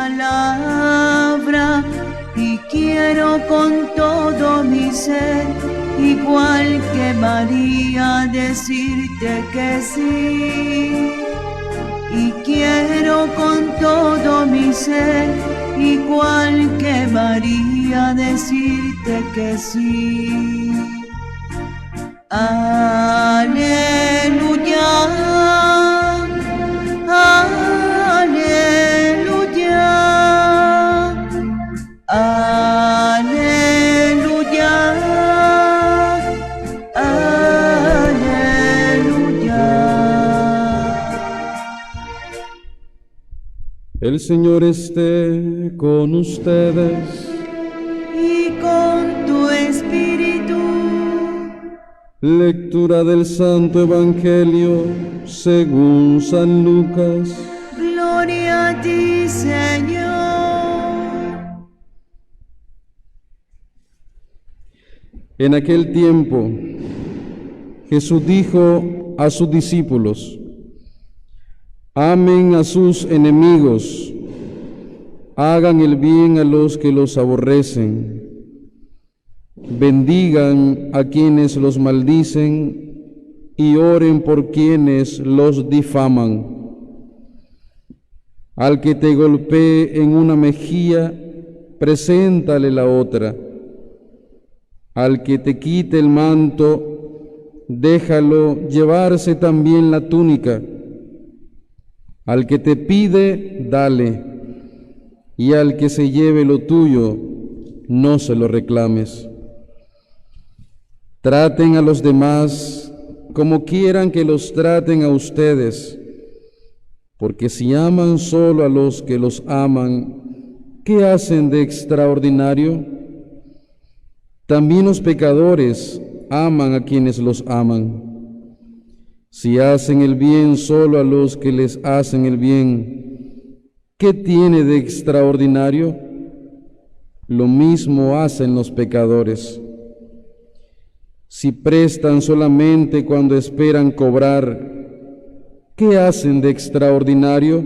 palabra y quiero con todo mi ser, igual que María, decirte que sí. Y quiero con todo mi ser, igual que María, decirte que sí. Aleluya, aleluya, aleluya, aleluya. El Señor esté con ustedes. Y con tu espíritu. Lectura del Santo Evangelio según San Lucas. Gloria a ti, Señor. En aquel tiempo, Jesús dijo a sus discípulos: amen a sus enemigos, hagan el bien a los que los aborrecen, bendigan a quienes los maldicen y oren por quienes los difaman. Al que te golpee en una mejilla, preséntale la otra. Al que te quite el manto, déjalo llevarse también la túnica. Al que te pide, dale, y al que se lleve lo tuyo, no se lo reclames. Traten a los demás como quieran que los traten a ustedes, porque si aman solo a los que los aman, ¿qué hacen de extraordinario? También los pecadores aman a quienes los aman. Si hacen el bien solo a los que les hacen el bien, ¿qué tiene de extraordinario? Lo mismo hacen los pecadores. Si prestan solamente cuando esperan cobrar, ¿qué hacen de extraordinario?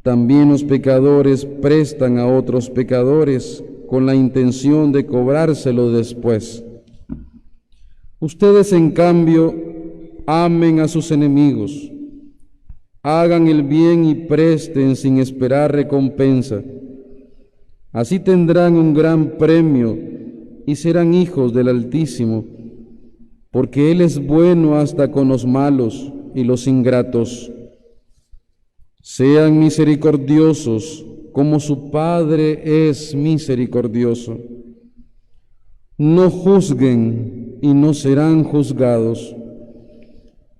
También los pecadores prestan a otros pecadores con la intención de cobrárselo después. Ustedes, en cambio, amen a sus enemigos, hagan el bien y presten sin esperar recompensa. Así tendrán un gran premio y serán hijos del Altísimo, porque Él es bueno hasta con los malos y los ingratos. Sean misericordiosos como su Padre es misericordioso. No juzguen y no serán juzgados.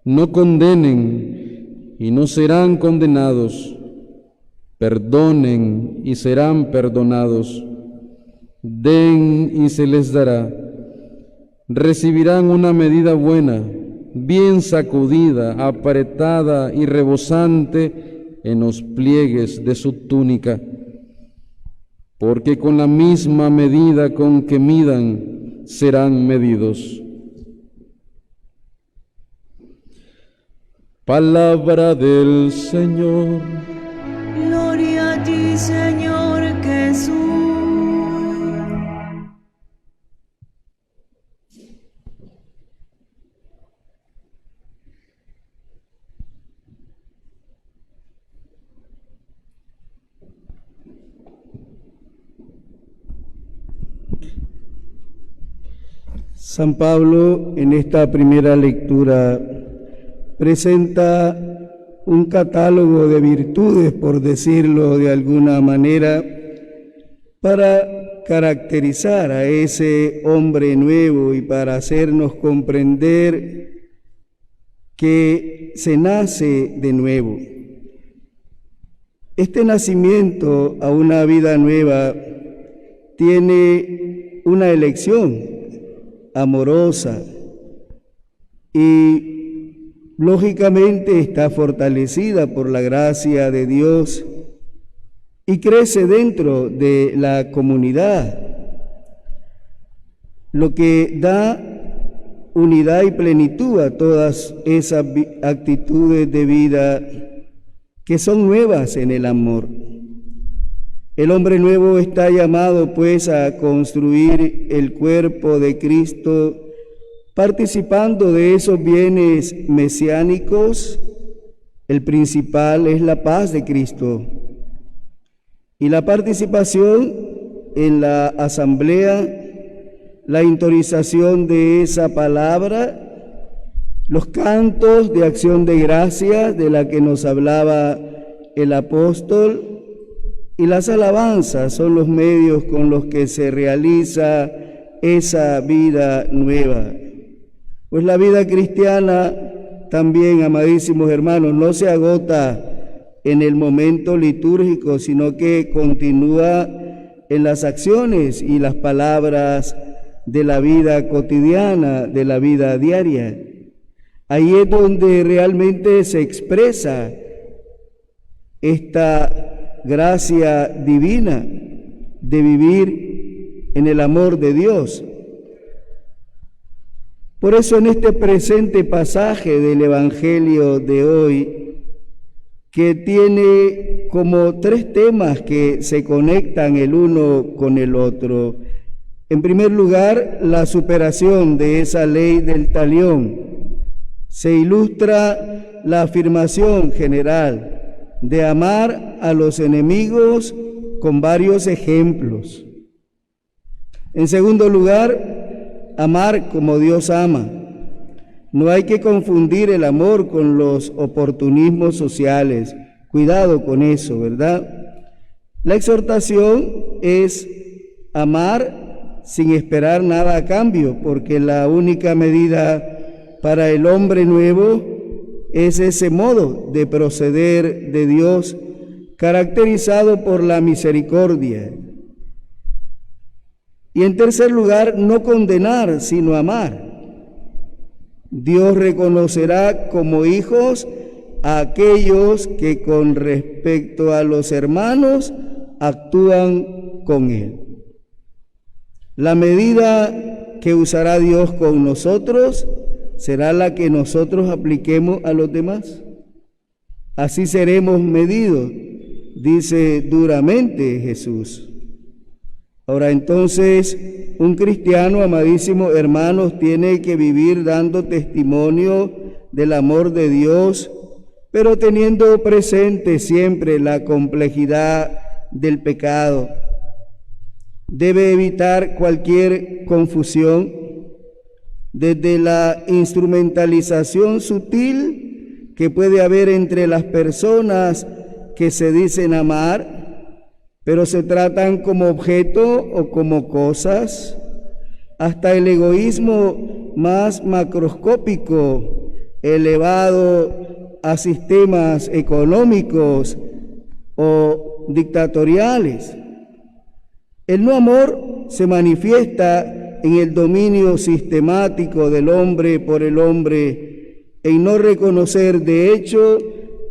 No condenen y no serán condenados. Perdonen y serán perdonados. Den y se les dará. Recibirán una medida buena, bien sacudida, apretada y rebosante en los pliegues de su túnica. Porque con la misma medida con que midan, serán medidos. Palabra del Señor. Gloria a ti, Señor Jesús. San Pablo, en esta primera lectura, presenta un catálogo de virtudes, por decirlo de alguna manera, para caracterizar a ese hombre nuevo y para hacernos comprender que se nace de nuevo. Este nacimiento a una vida nueva tiene una elección amorosa y lógicamente está fortalecida por la gracia de Dios y crece dentro de la comunidad, lo que da unidad y plenitud a todas esas actitudes de vida que son nuevas en el amor. El hombre nuevo está llamado pues a construir el cuerpo de Cristo, participando de esos bienes mesiánicos. El principal es la paz de Cristo y la participación en la asamblea, la interiorización de esa palabra, los cantos de acción de gracias de la que nos hablaba el apóstol, y las alabanzas son los medios con los que se realiza esa vida nueva. Pues la vida cristiana también, amadísimos hermanos, no se agota en el momento litúrgico, sino que continúa en las acciones y las palabras de la vida cotidiana, de la vida diaria. Ahí es donde realmente se expresa esta gracia divina de vivir en el amor de Dios. Por eso en este presente pasaje del Evangelio de hoy, que tiene como tres temas que se conectan el uno con el otro. En primer lugar, la superación de esa ley del talión. Se ilustra la afirmación general de amar a los enemigos con varios ejemplos. En segundo lugar, amar como Dios ama. No hay que confundir el amor con los oportunismos sociales. Cuidado con eso, ¿verdad? La exhortación es amar sin esperar nada a cambio, porque la única medida para el hombre nuevo es ese modo de proceder de Dios caracterizado por la misericordia. Y en tercer lugar, no condenar, sino amar. Dios reconocerá como hijos a aquellos que con respecto a los hermanos actúan con Él. La medida que usará Dios con nosotros será la que nosotros apliquemos a los demás. Así seremos medidos, dice duramente Jesús. Ahora entonces, un cristiano, amadísimos hermanos, tiene que vivir dando testimonio del amor de Dios, pero teniendo presente siempre la complejidad del pecado. Debe evitar cualquier confusión, desde la instrumentalización sutil que puede haber entre las personas que se dicen amar, pero se tratan como objeto o como cosas, hasta el egoísmo más macroscópico, elevado a sistemas económicos o dictatoriales. El no amor se manifiesta en el dominio sistemático del hombre por el hombre, en no reconocer de hecho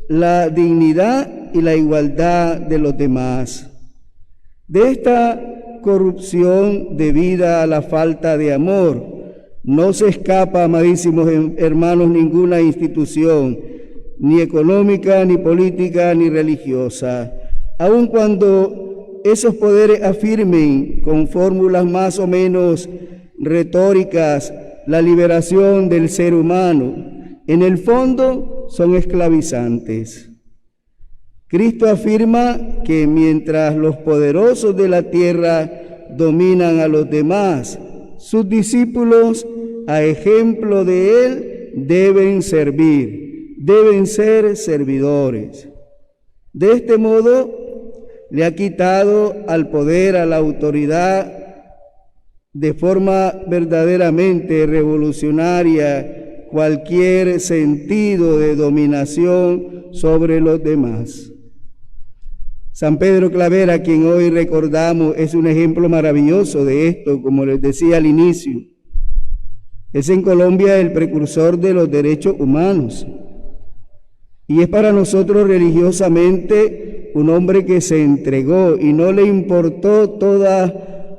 la dignidad y la igualdad de los demás. De esta corrupción debida a la falta de amor no se escapa, amadísimos hermanos, ninguna institución, ni económica, ni política, ni religiosa, aun cuando esos poderes afirmen con fórmulas más o menos retóricas la liberación del ser humano. En el fondo son esclavizantes. Cristo afirma que mientras los poderosos de la tierra dominan a los demás, sus discípulos, a ejemplo de Él, deben servir, deben ser servidores. De este modo, le ha quitado al poder, a la autoridad, de forma verdaderamente revolucionaria, cualquier sentido de dominación sobre los demás. San Pedro Claver, a quien hoy recordamos, es un ejemplo maravilloso de esto, como les decía al inicio. Es en Colombia el precursor de los derechos humanos. Y es para nosotros religiosamente un hombre que se entregó y no le importó todas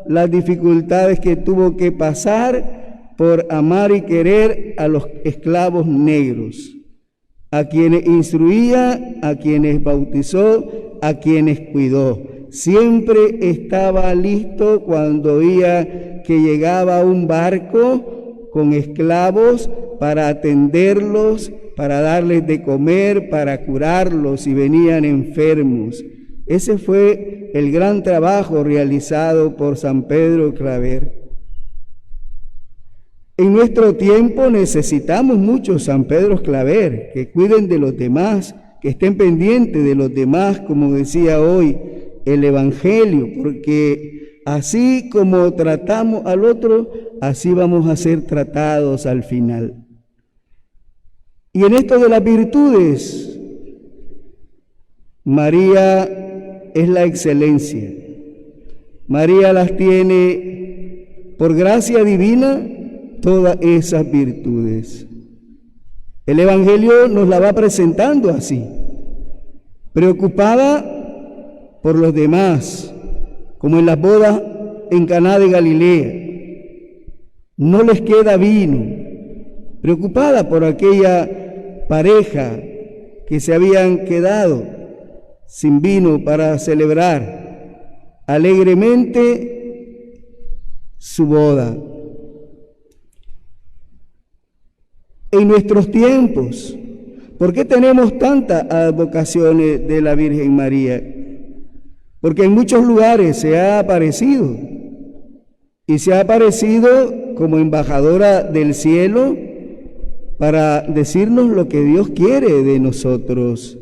las dificultades que tuvo que pasar por amar y querer a los esclavos negros, a quienes instruía, a quienes bautizó, a quienes cuidó. Siempre estaba listo cuando oía que llegaba un barco con esclavos para atenderlos, para darles de comer, para curarlos si venían enfermos. Ese fue el gran trabajo realizado por San Pedro Claver. En nuestro tiempo necesitamos muchos San Pedro Claver, que cuiden de los demás, que estén pendientes de los demás, como decía hoy el Evangelio, porque así como tratamos al otro, así vamos a ser tratados al final. Y en esto de las virtudes, María es la excelencia. María las tiene por gracia divina, todas esas virtudes. El Evangelio nos la va presentando así, preocupada por los demás, como en las bodas en Caná de Galilea. No les queda vino, preocupada por aquella pareja que se habían quedado sin vino para celebrar alegremente su boda. En nuestros tiempos, ¿por qué tenemos tantas advocaciones de la Virgen María? Porque en muchos lugares se ha aparecido, y se ha aparecido como embajadora del cielo para decirnos lo que Dios quiere de nosotros,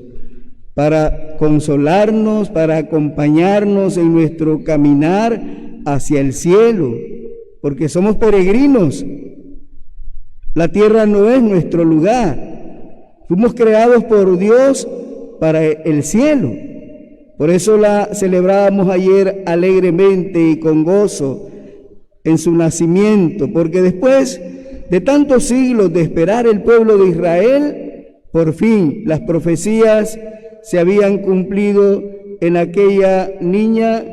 para consolarnos, para acompañarnos en nuestro caminar hacia el cielo, porque somos peregrinos. La tierra no es nuestro lugar. Fuimos creados por Dios para el cielo. Por eso la celebrábamos ayer alegremente y con gozo en su nacimiento, porque después de tantos siglos de esperar el pueblo de Israel, por fin las profecías se habían cumplido en aquella niña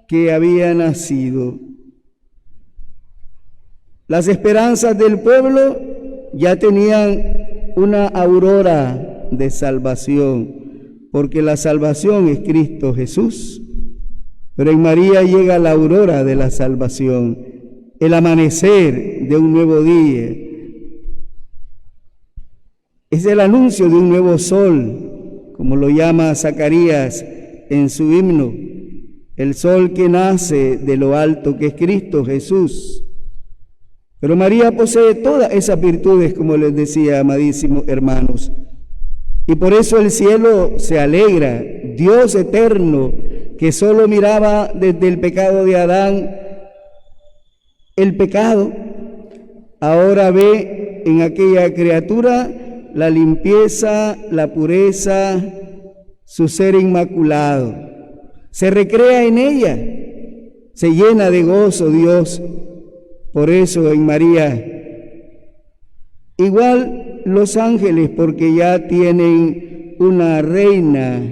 que había nacido. Las esperanzas del pueblo ya tenían una aurora de salvación, porque la salvación es Cristo Jesús. Pero en María llega la aurora de la salvación, el amanecer de un nuevo día. Es el anuncio de un nuevo sol, como lo llama Zacarías en su himno, el sol que nace de lo alto, que es Cristo Jesús. Pero María posee todas esas virtudes, como les decía, amadísimos hermanos. Y por eso el cielo se alegra. Dios eterno, que solo miraba desde el pecado de Adán el pecado, ahora ve en aquella criatura la limpieza, la pureza, su ser inmaculado. Se recrea en ella, se llena de gozo Dios. Por eso en María, igual los ángeles, porque ya tienen una reina,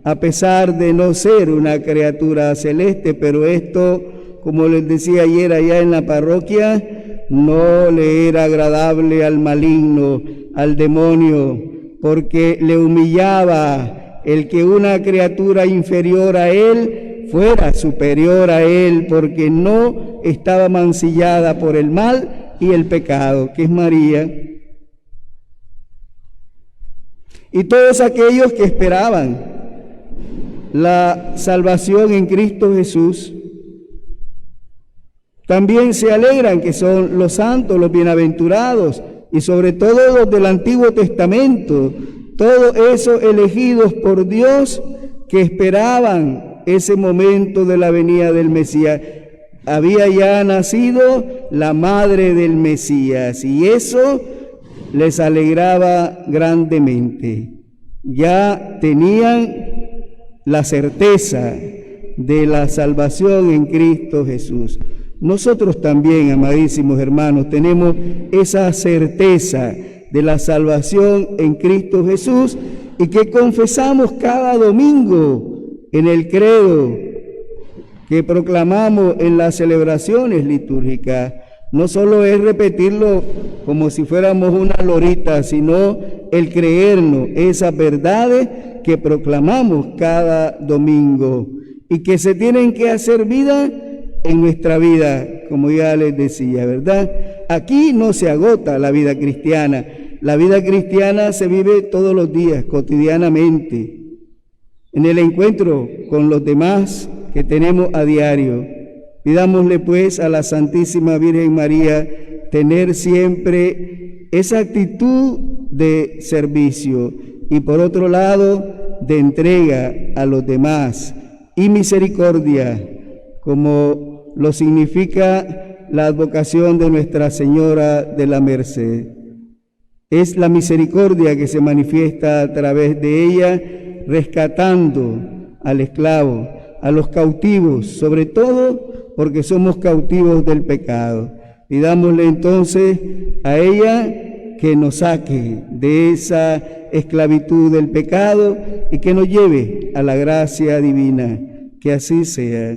a pesar de no ser una criatura celeste, pero esto, como les decía ayer allá en la parroquia, no le era agradable al maligno, al demonio, porque le humillaba el que una criatura inferior a él fuera superior a él, porque no estaba mancillada por el mal y el pecado, que es María. Y todos aquellos que esperaban la salvación en Cristo Jesús, también se alegran, que son los santos, los bienaventurados, y sobre todo los del Antiguo Testamento, todos esos elegidos por Dios que esperaban ese momento de la venida del Mesías. Había ya nacido la madre del Mesías, y eso les alegraba grandemente. Ya tenían la certeza de la salvación en Cristo Jesús. Nosotros también, amadísimos hermanos, tenemos esa certeza de la salvación en Cristo Jesús, y que confesamos cada domingo en el credo que proclamamos en las celebraciones litúrgicas. No solo es repetirlo como si fuéramos una lorita, sino el creernos esas verdades que proclamamos cada domingo. y que se tienen que hacer vida en nuestra vida, como ya les decía, ¿verdad? Aquí no se agota la vida cristiana. La vida cristiana se vive todos los días, cotidianamente, en el encuentro con los demás que tenemos a diario. Pidámosle pues a la Santísima Virgen María tener siempre esa actitud de servicio y por otro lado de entrega a los demás y misericordia, como lo significa la advocación de Nuestra Señora de la Merced. Es la misericordia que se manifiesta a través de ella, rescatando al esclavo, a los cautivos, sobre todo porque somos cautivos del pecado. Pidámosle entonces a ella que nos saque de esa esclavitud del pecado y que nos lleve a la gracia divina. Que así sea.